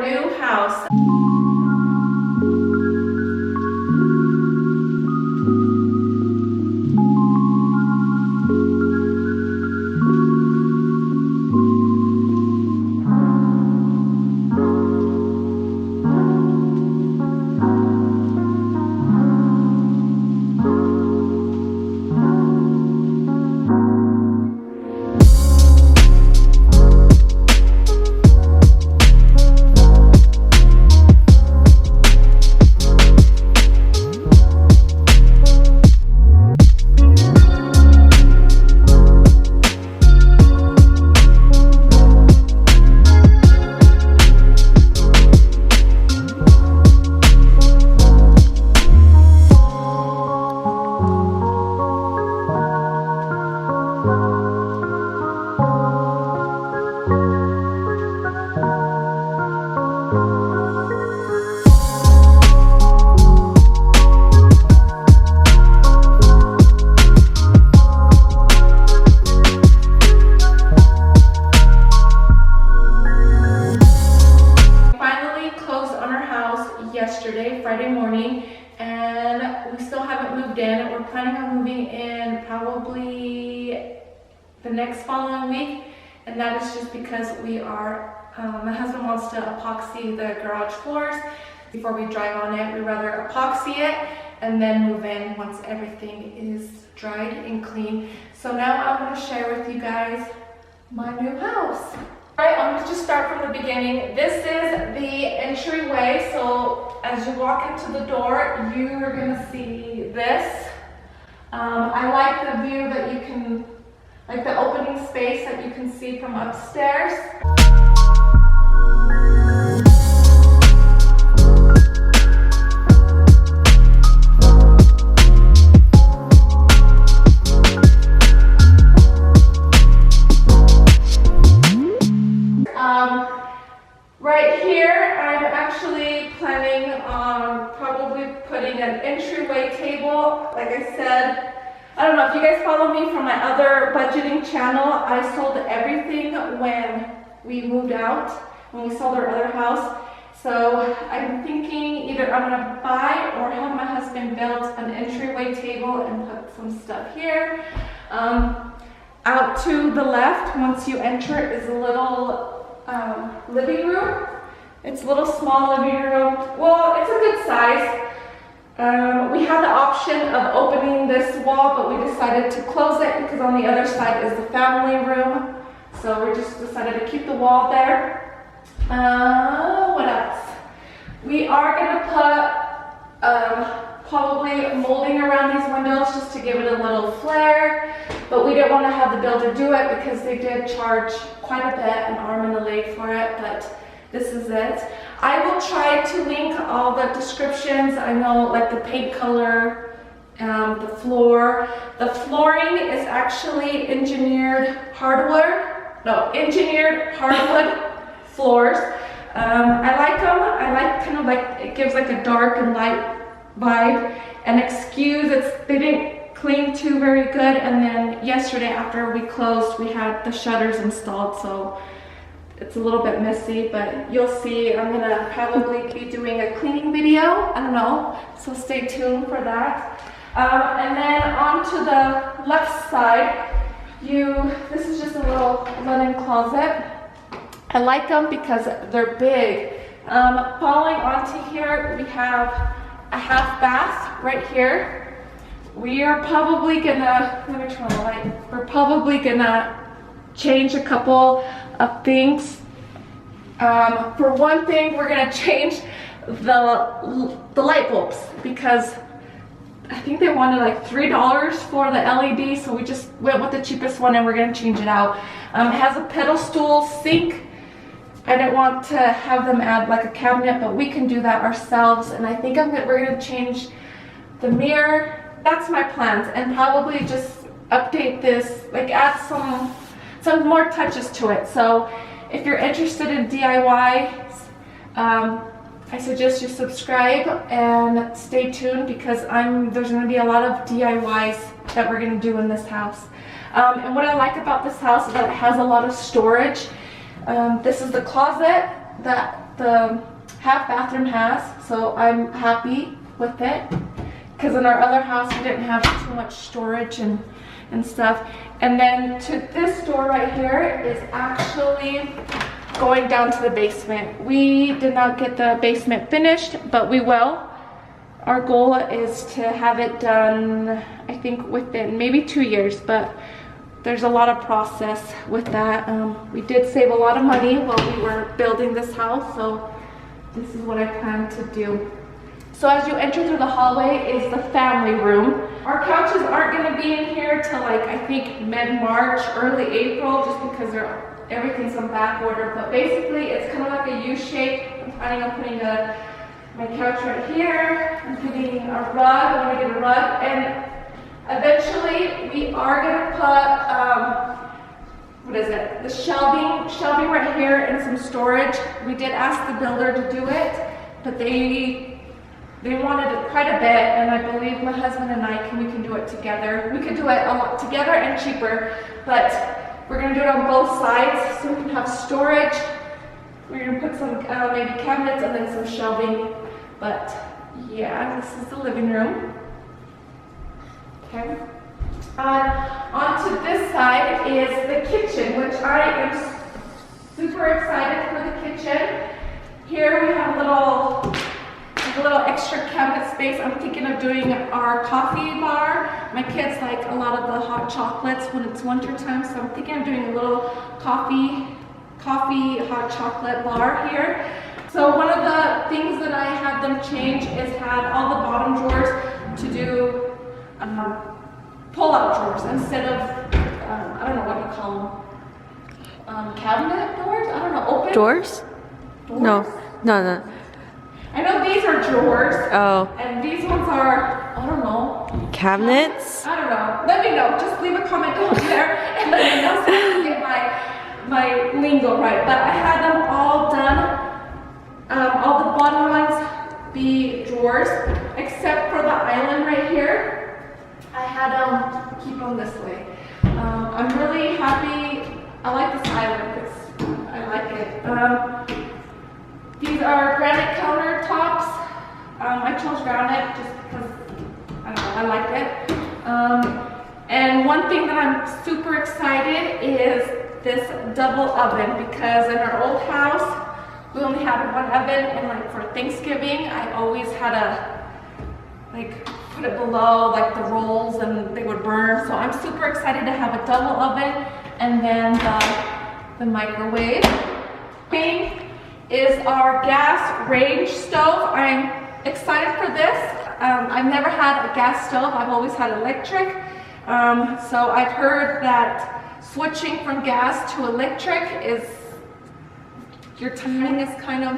new house. Yesterday, Friday morning, and we still haven't moved in. We're planning on moving in probably the next following week, and that is just because we are, my husband wants to epoxy the garage floors before we drive on it. We'd rather epoxy it and then move in once everything is dried and clean. So now I'm going to share with you guys my new house. Alright, I'm going to just start from the beginning. This is the entryway, so as you walk into the door, you are going to see this. I like the view that you can, like the opening space that you can see from upstairs. Right here, I'm actually planning on probably putting an entryway table. Like I said, I don't know if you guys follow me from my other budgeting channel. I sold everything when we moved out, when we sold our other house. So I'm thinking either I'm gonna buy or have my husband build an entryway table and put some stuff here. Out to the left, once you enter, is a little living room. It's a little small living room. Well, it's a good size. We had the option of opening this wall, but we decided to close it because on the other side is the family room. So we just decided to keep the wall there. What else? We are gonna put probably molding around these windows just to give it a little flare, but we didn't want to have the builder do it because they did charge quite a bit, an arm and a leg for it, but this is it. I will try to link all the descriptions. I know, like the paint color, the floor. The flooring is actually engineered hardwood floors. I like them. I like kind of like, it gives like a dark and light vibe. And excuse, they didn't clean too very good. And then yesterday after we closed, we had the shutters installed, so it's a little bit messy, but you'll see. I'm gonna probably be doing a cleaning video. I don't know, so stay tuned for that. And then onto the left side, this is just a little linen closet. I like them because they're big. Following onto here, we have a half bath right here. We are probably gonna, let me turn on the light. We're probably gonna change a couple of things. For one thing, we're gonna change the light bulbs because I think they wanted like $3 for the LED, so we just went with the cheapest one and we're gonna change it out. It has a pedestal sink. I didn't want to have them add like a cabinet, but we can do that ourselves. And I think we're gonna change the mirror. That's my plans, and probably just update this, like add some more touches to it. So if you're interested in DIYs, I suggest you subscribe and stay tuned because there's going to be a lot of DIYs that we're going to do in this house. And what I like about this house is that it has a lot of storage. This is the closet that the half bathroom has, so I'm happy with it. Because in our other house we didn't have too much storage and stuff. And then to this door right here is actually going down to the basement. We did not get the basement finished, but we will. Our goal is to have it done, I think, within maybe 2 years, but there's a lot of process with that. We did save a lot of money while we were building this house, so this is what I plan to do. So as you enter through the hallway is the family room. Our couches aren't gonna be in here till like, I think mid-March, early April, just because everything's on back order. But basically it's kind of like a U shape. I'm planning on putting my couch right here. I'm putting a rug, I'm gonna get a rug. And eventually we are gonna put, what is it? The shelving right here and some storage. We did ask the builder to do it, but they wanted it quite a bit, and I believe my husband and we can do it together. We could do it a lot together and cheaper, but we're gonna do it on both sides so we can have storage. We're gonna put some maybe cabinets and then some shelving. But yeah, this is the living room. Okay. Onto this side is the kitchen, which I am super excited for the kitchen. Here we have a little extra cabinet space. I'm thinking of doing our coffee bar. My kids like a lot of the hot chocolates when it's winter time, so I'm thinking of doing a little coffee hot chocolate bar here. So one of the things that I had them change is had all the bottom drawers to do pull-out drawers instead of I don't know what you call them, cabinet doors. I don't know, open Drawers? No. I know these are drawers. Oh. And these ones are, I don't know. Cabinets? I don't know. Let me know. Just leave a comment down there and let me know so I can get my lingo right. But I had them all done. All the bottom ones be drawers, except for the island right here. I had them keep them this way. I'm really happy. I like this island. I like it. These are granite countertops. I chose granite just because, I don't know, I like it. And one thing that I'm super excited is this double oven, because in our old house, we only had one oven, and like for Thanksgiving, I always had to like put it below like the rolls and they would burn. So I'm super excited to have a double oven, and then the microwave. Thing is our gas range stove. I'm excited for this. I've never had a gas stove. I've always had electric. So I've heard that switching from gas to electric is, your timing is kind of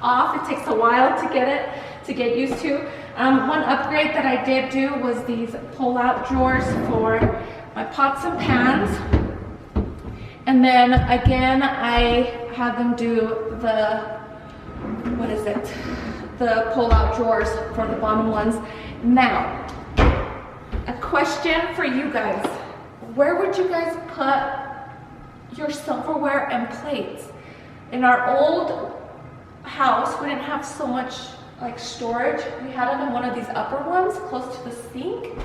off. It takes a while to get used to. One upgrade that I did do was these pull-out drawers for my pots and pans. And then again, I had them do the pull-out drawers for the bottom ones. Now, a question for you guys. Where would you guys put your silverware and plates? In our old house, we didn't have so much like storage. We had it in one of these upper ones close to the sink.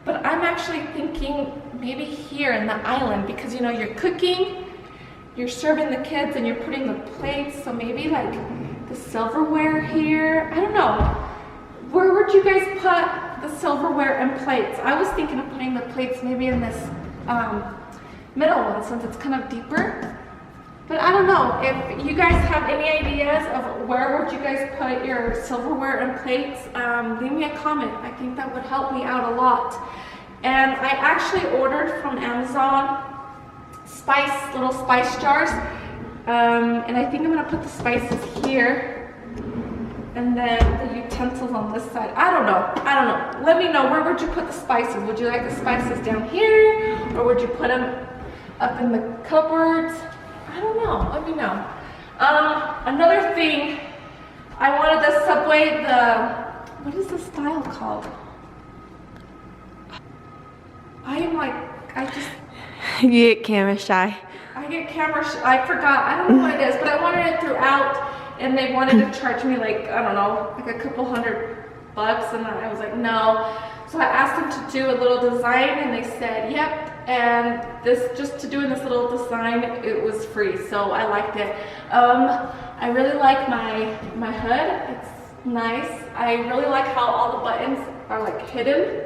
But I'm actually thinking maybe here in the island, because you know, you're cooking, you're serving the kids, and you're putting the plates, so maybe like the silverware here. I don't know. Where would you guys put the silverware and plates? I was thinking of putting the plates maybe in this middle one, since it's kind of deeper. But I don't know. If you guys have any ideas of where would you guys put your silverware and plates, leave me a comment. I think that would help me out a lot. And I actually ordered from Amazon little spice jars. And I think I'm gonna put the spices here, and then the utensils on this side. I don't know. Let me know, where would you put the spices? Would you like the spices down here, or would you put them up in the cupboards? I don't know. Let me know. Another thing, I wanted the Subway, what is the style called? You get camera shy. I get camera shy. I forgot. I don't know what it is, but I wanted it throughout. and they wanted to charge me like, I don't know, like a couple $100, and I was like, no. So I asked them to do a little design, and they said, yep. And this, just to doing this little design, it was free, so I liked it. I really like my hood. It's nice. I really like how all the buttons are like hidden.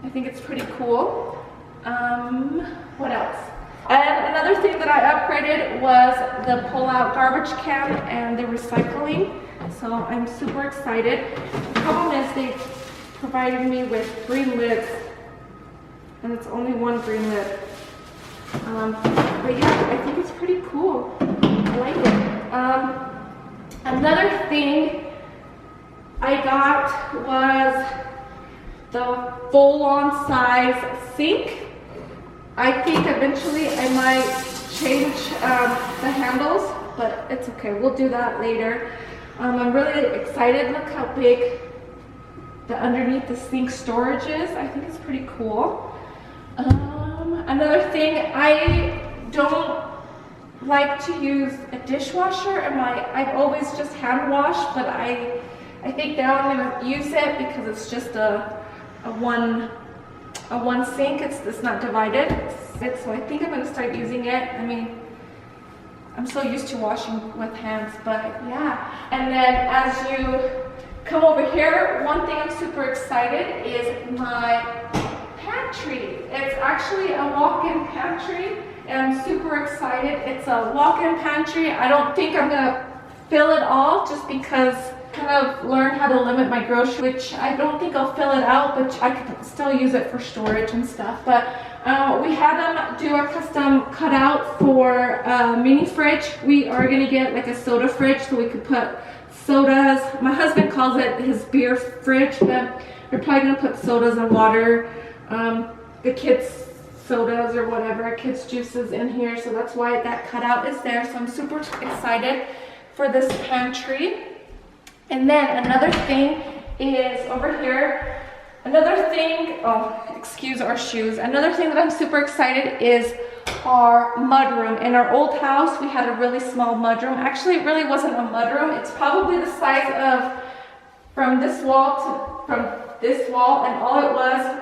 I think it's pretty cool. What else? And another thing that I upgraded was the pull-out garbage can and the recycling. So I'm super excited. The problem is they provided me with green lids, and it's only one green lid. But yeah, I think it's pretty cool. I like it. Another thing I got was the full-on size sink. I think eventually I might change the handles, but it's okay. We'll do that later. I'm really excited. Look how big the underneath the sink storage is. I think it's pretty cool. Another thing, I don't like to use a dishwasher, and I've always just hand washed, but I think now I'm gonna use it because it's just a one sink. It's not divided. So I think I'm gonna start using it. I mean, I'm so used to washing with hands, but yeah. And then as you come over here, one thing I'm super excited is my pantry. It's actually a walk-in pantry, and I'm super excited. It's a walk-in pantry. I don't think I'm gonna fill it all, just because kind of learn how to limit my grocery, which I don't think I'll fill it out, but I could still use it for storage and stuff. But we had them do a custom cutout for a mini fridge. We are gonna get like a soda fridge so we could put sodas. My husband calls it his beer fridge, but we're probably gonna put sodas and water, the kids' sodas or whatever, kids' juices in here. So that's why that cutout is there. So I'm super excited for this pantry. And then another thing is over here. Another thing, oh, excuse our shoes. Another thing that I'm super excited is our mudroom. In our old house, we had a really small mudroom. Actually, it really wasn't a mudroom. It's probably the size of from this wall, and all it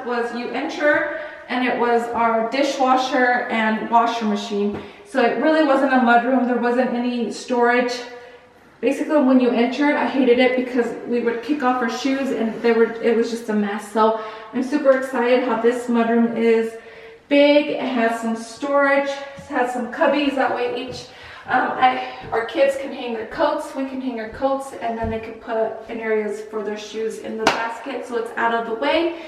was you enter, and it was our dishwasher and washer machine. So it really wasn't a mudroom. There wasn't any storage. Basically, when you entered, I hated it because we would kick off our shoes and it was just a mess. So I'm super excited how this mudroom is big. It has some storage, it has some cubbies, that way each, our kids can hang their coats, we can hang our coats, and then they can put in areas for their shoes in the basket, so it's out of the way.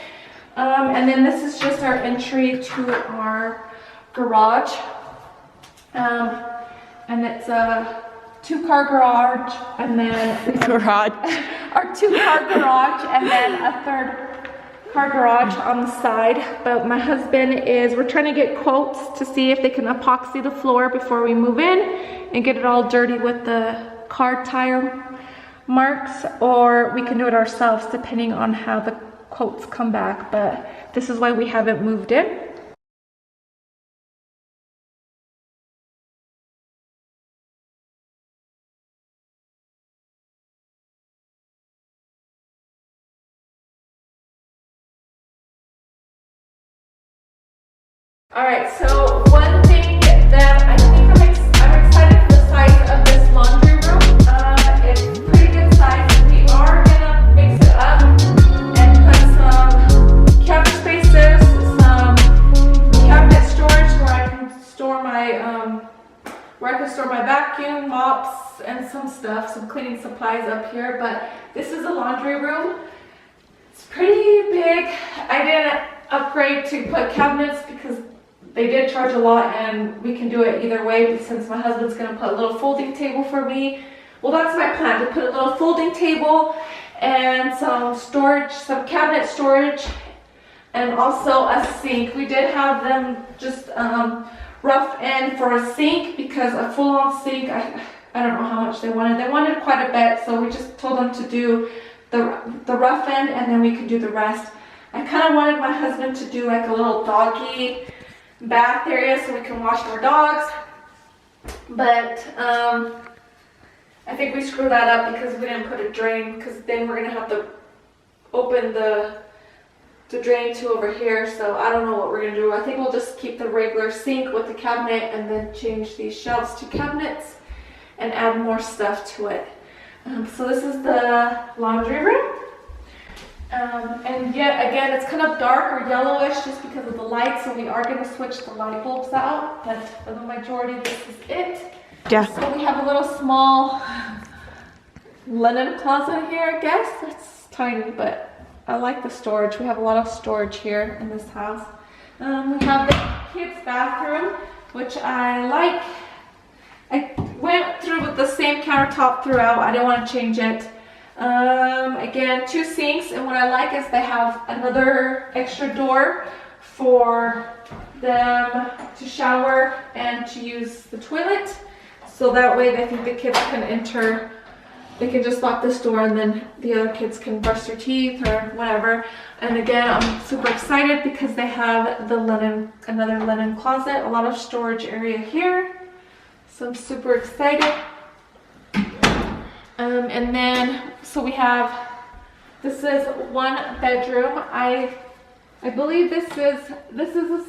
And then this is just our entry to our garage. And it's a 2-car garage, and then our 2-car garage, and then a 3rd-car garage on the side. But my husband we're trying to get quotes to see if they can epoxy the floor before we move in and get it all dirty with the car tire marks, or we can do it ourselves depending on how the quotes come back. But this is why we haven't moved in. All right, so one thing that I think I'm excited for the size of this laundry room. It's pretty good size. We are gonna fix it up and put some cabinet spaces, some cabinet storage where I can store my vacuum, mops, and some stuff, some cleaning supplies up here. But this is a laundry room. It's pretty big. I didn't upgrade to put cabinets because they did charge a lot, and we can do it either way since my husband's gonna put a little folding table for me. Well, that's my plan, to put a little folding table and some storage, some cabinet storage, and also a sink. We did have them just rough in for a sink because a full-on sink, I don't know how much they wanted. They wanted quite a bit, so we just told them to do the rough end, and then we could do the rest. I kind of wanted my husband to do like a little doggy bath area so we can wash our dogs, but I think we screwed that up because we didn't put a drain, because then we're gonna have to open the drain to over here. So I don't know what we're gonna do. I think we'll just keep the regular sink with the cabinet and then change these shelves to cabinets and add more stuff to it. So this is the laundry room. And yet again, it's kind of dark or yellowish just because of the light, so we are going to switch the light bulbs out, but for the majority, this is it. Yeah. So we have a little small linen closet here, I guess. It's tiny, but I like the storage. We have a lot of storage here in this house. We have the kids' bathroom, which I like. I went through with the same countertop throughout. I didn't want to change it. Again, 2 sinks, and what I like is they have another extra door for them to shower and to use the toilet. So that way I think the kids can enter, they can just lock this door and then the other kids can brush their teeth or whatever. And again, I'm super excited because they have the linen, another linen closet, a lot of storage area here. So I'm super excited. And then, so we have, this is 1 bedroom. I believe this is the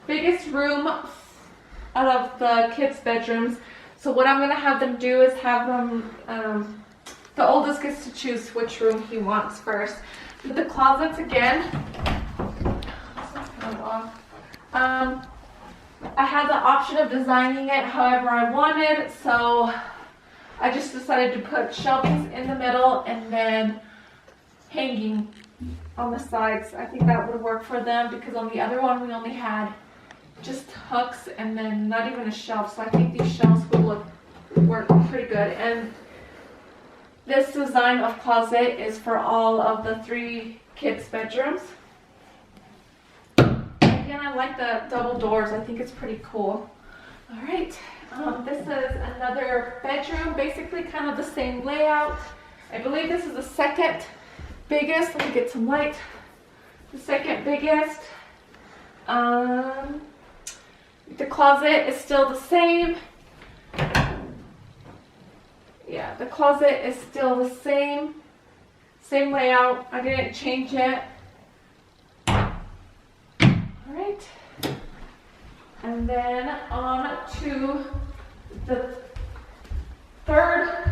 biggest room out of the kids' bedrooms. So what I'm gonna have them do is have them, the oldest gets to choose which room he wants first. But the closets again, I had the option of designing it however I wanted, so I just decided to put shelvings in the middle and then hanging on the sides. I think that would work for them because on the other one we only had just hooks and then not even a shelf. So I think these shelves would work pretty good. And this design of closet is for all of the 3 kids' bedrooms. Again, I like the double doors. I think it's pretty cool. All right. This is another bedroom, basically kind of the same layout. I believe this is the 2nd biggest. Let me get some light. The 2nd biggest. The closet is still the same. Yeah, the closet is still the same. Same layout. I didn't change it. All right. And then on to the 3rd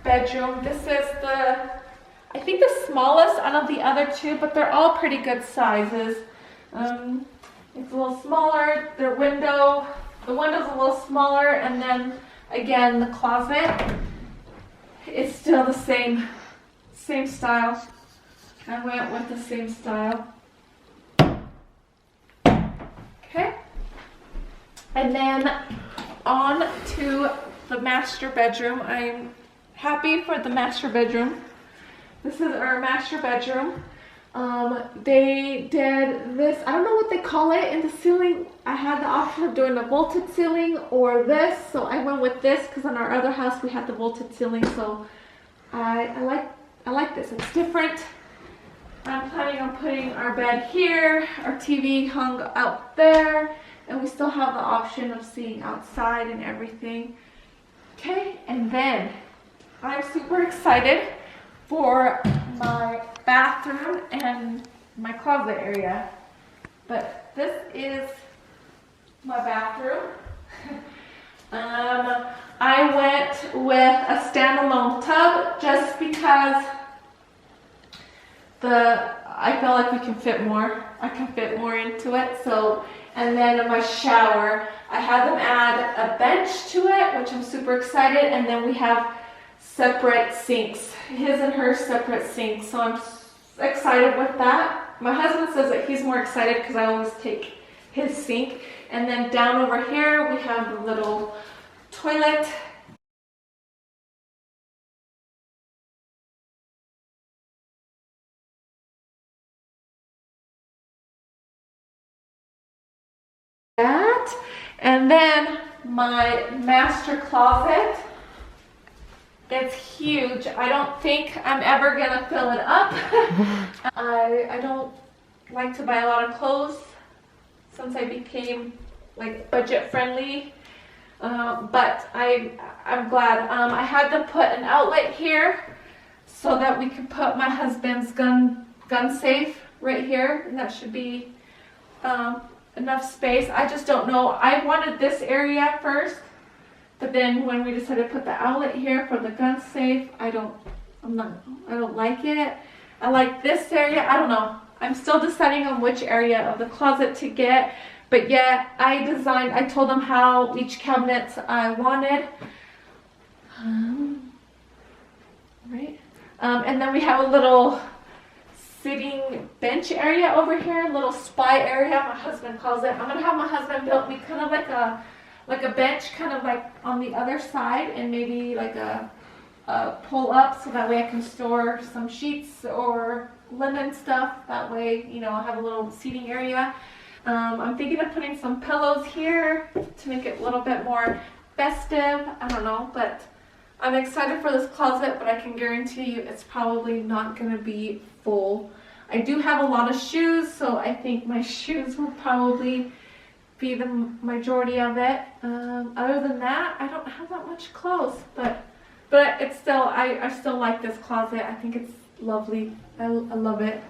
bedroom. This is I think the smallest out of the other 2, but they're all pretty good sizes. It's a little smaller. The window's a little smaller, and then again the closet is still the same style. I went with the same style. Okay. And then on to the master bedroom. I'm happy for the master bedroom. This is our master bedroom. They did this, I don't know what they call it in the ceiling. I had the option of doing a vaulted ceiling or this, so I went with this because on our other house we had the vaulted ceiling. So I like this. It's different. I'm planning on putting our bed here, our TV hung out there, and we still have the option of seeing outside and everything. Okay, and then I'm super excited for my bathroom and my closet area. But this is my bathroom. I went with a standalone tub just because I feel like we can fit more. I can fit more into it. So, and then my shower, I had them add a bench to it, which I'm super excited. And then we have separate sinks, his and her separate sinks. So I'm excited with that. My husband says that he's more excited because I always take his sink. And then down over here, we have the little toilet. That, and then my master closet. It's huge. I don't think I'm ever gonna fill it up. I don't like to buy a lot of clothes since I became like budget friendly. But I'm glad. I had to put an outlet here so that we could put my husband's gun safe right here, and that should be enough space. I just don't know. I wanted this area first, but then when we decided to put the outlet here for the gun safe, I don't like it. I like this area. I don't know. I'm still deciding on which area of the closet to get. But yeah, I told them how each cabinet I wanted. Right. And then we have a little sitting bench area over here, a little spy area, my husband calls it. I'm gonna have my husband build me kind of like a bench, kind of like on the other side, and maybe like a pull up so that way I can store some sheets or linen stuff. That way, you know, I'll have a little seating area. I'm thinking of putting some pillows here to make it a little bit more festive. I don't know, but I'm excited for this closet, but I can guarantee you it's probably not going to be full. I do have a lot of shoes, so I think my shoes will probably be the majority of it. Other than that, I don't have that much clothes, but it's still, I still like this closet. I think it's lovely. I love it.